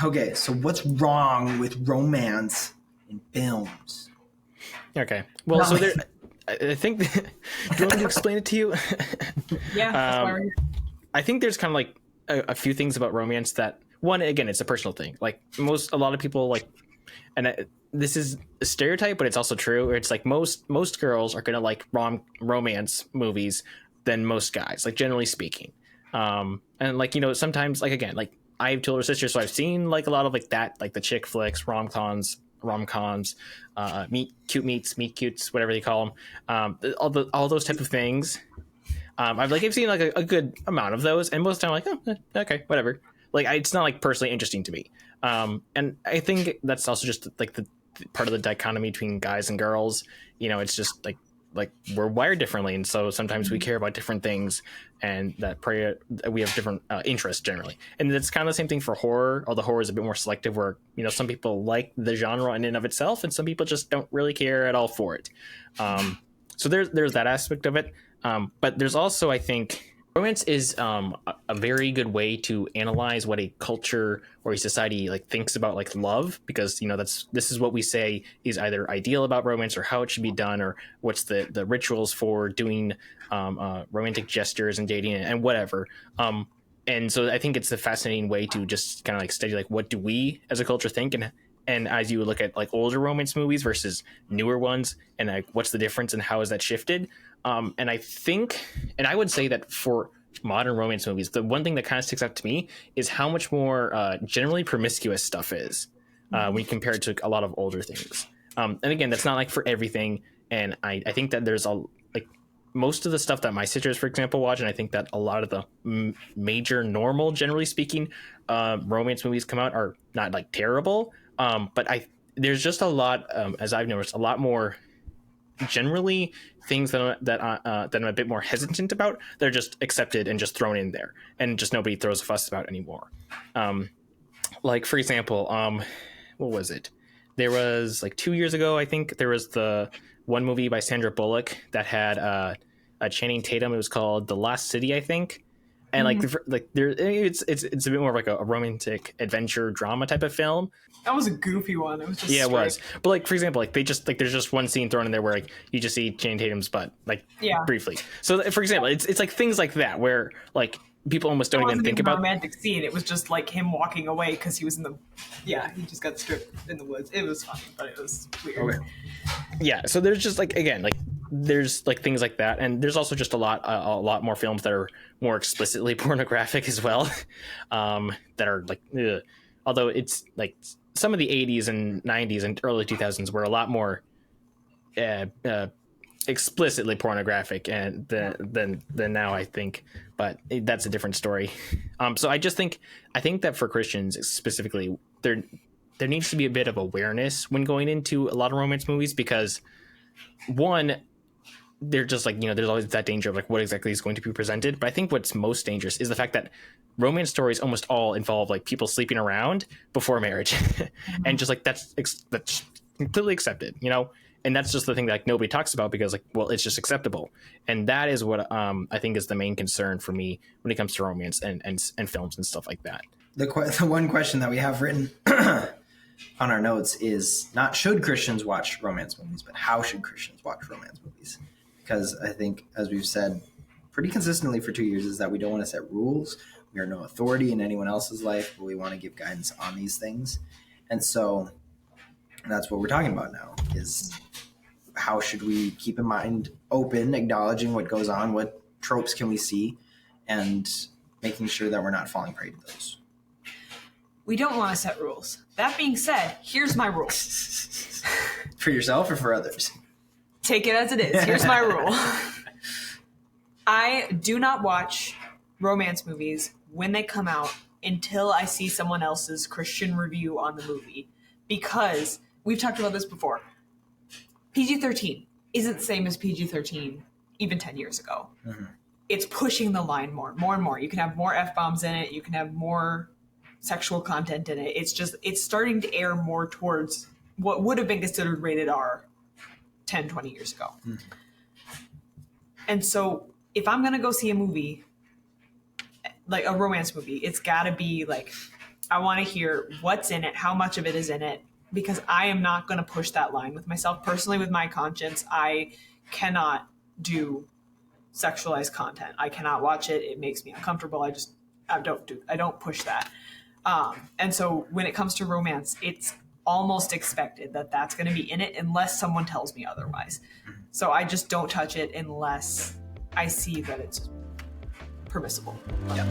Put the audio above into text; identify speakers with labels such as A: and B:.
A: Okay, so what's wrong with romance in films?
B: Okay. Well, so there, I think. Do you want me to explain it to you?
C: Yeah, that's why we're here.
B: I think there's kind of like a few things about romance that one, again, it's a personal thing. Like a lot of people like, and this is a stereotype, but it's also true. It's like most girls are gonna like romance movies than most guys, like generally speaking. And like sometimes like again like I have two older sisters, so I've seen like a lot of like that, like the chick flicks, rom-coms, meet cutes, whatever they call them, all those type of things. I've seen like a good amount of those, and most of the time I'm like, okay, whatever. Like it's not like personally interesting to me. And I think that's also just like the part of the dichotomy between guys and girls. It's just like we're wired differently, and so sometimes we care about different things, and we have different interests generally. And it's kind of the same thing for horror, although horror is a bit more selective, where some people like the genre in and of itself, and some people just don't really care at all for it. So there's that aspect of it. But there's also, I think, romance is a very good way to analyze what a culture or a society like thinks about like love, because this is what we say is either ideal about romance, or how it should be done, or what's the rituals for doing romantic gestures and dating and whatever. And so I think it's a fascinating way to just kind of like study like what do we as a culture think, and as you look at like older romance movies versus newer ones, and like what's the difference and how has that shifted. And I think, and I would say that for modern romance movies, the one thing that kind of sticks out to me is how much more generally promiscuous stuff is when you compare it to a lot of older things. And again, that's not like for everything. And I think that there's like most of the stuff that my sisters, for example, watch, and I think that a lot of the major normal, generally speaking, romance movies come out are not like terrible. But there's just a lot, as I've noticed, a lot more generally things that I'm a bit more hesitant about. They're just accepted and just thrown in there, and just nobody throws a fuss about anymore. Like for example, what was it? There was like 2 years ago, I think there was the one movie by Sandra Bullock that had a Channing Tatum. It was called The Lost City, I think. And it's a bit more of like a romantic adventure drama type of film.
C: That was a goofy one. It was just
B: it was. But like for example, like they just like there's just one scene thrown in there where like you just see Channing Tatum's butt briefly. So for example, it's like things like that where like people almost don't even think about
C: a romantic scene. It was just like him walking away because he was he just got stripped in the woods. It was funny, but it was weird. Okay.
B: Yeah, so there's just like again like there's like things like that, and there's also just a lot more films that are more explicitly pornographic as well, that are like although it's like some of the 80s and 90s and early 2000s were a lot more explicitly pornographic and than now, I think, but that's a different story. So I think that for Christians specifically, there needs to be a bit of awareness when going into a lot of romance movies, because one, they're just like there's always that danger of like what exactly is going to be presented. But I think what's most dangerous is the fact that romance stories almost all involve like people sleeping around before marriage, and just like that's completely accepted, and that's just the thing that like nobody talks about, because like, well, it's just acceptable. And that is what I think is the main concern for me when it comes to romance and films and stuff like that.
A: The one question that we have written on our notes is not should Christians watch romance movies, but how should Christians watch romance movies? Because I think, as we've said pretty consistently for 2 years, is that we don't want to set rules. We are no authority in anyone else's life, but we want to give guidance on these things. And so that's what we're talking about now, is how should we keep in mind open, acknowledging what goes on, what tropes can we see, and making sure that we're not falling prey to those.
C: We don't want to set rules. That being said, here's my rule.
A: For yourself or for others?
C: Take it as it is. Here's my rule. I do not watch romance movies when they come out until I see someone else's Christian review on the movie, because we've talked about this before. PG-13 isn't the same as PG-13 even 10 years ago. Mm-hmm. It's pushing the line more and more. You can have more F-bombs in it. You can have more sexual content in it. It's starting to air more towards what would have been considered rated R 10, 20 years ago. Mm-hmm. And so if I'm going to go see a movie, like a romance movie, it's got to be like I want to hear what's in it, how much of it is in it, because I am not going to push that line with myself. Personally, with my conscience, I cannot do sexualized content. I cannot watch it. It makes me uncomfortable. I don't push that. And so when it comes to romance, it's almost expected that that's going to be in it unless someone tells me otherwise. So I just don't touch it unless I see that it's permissible.
A: Yep.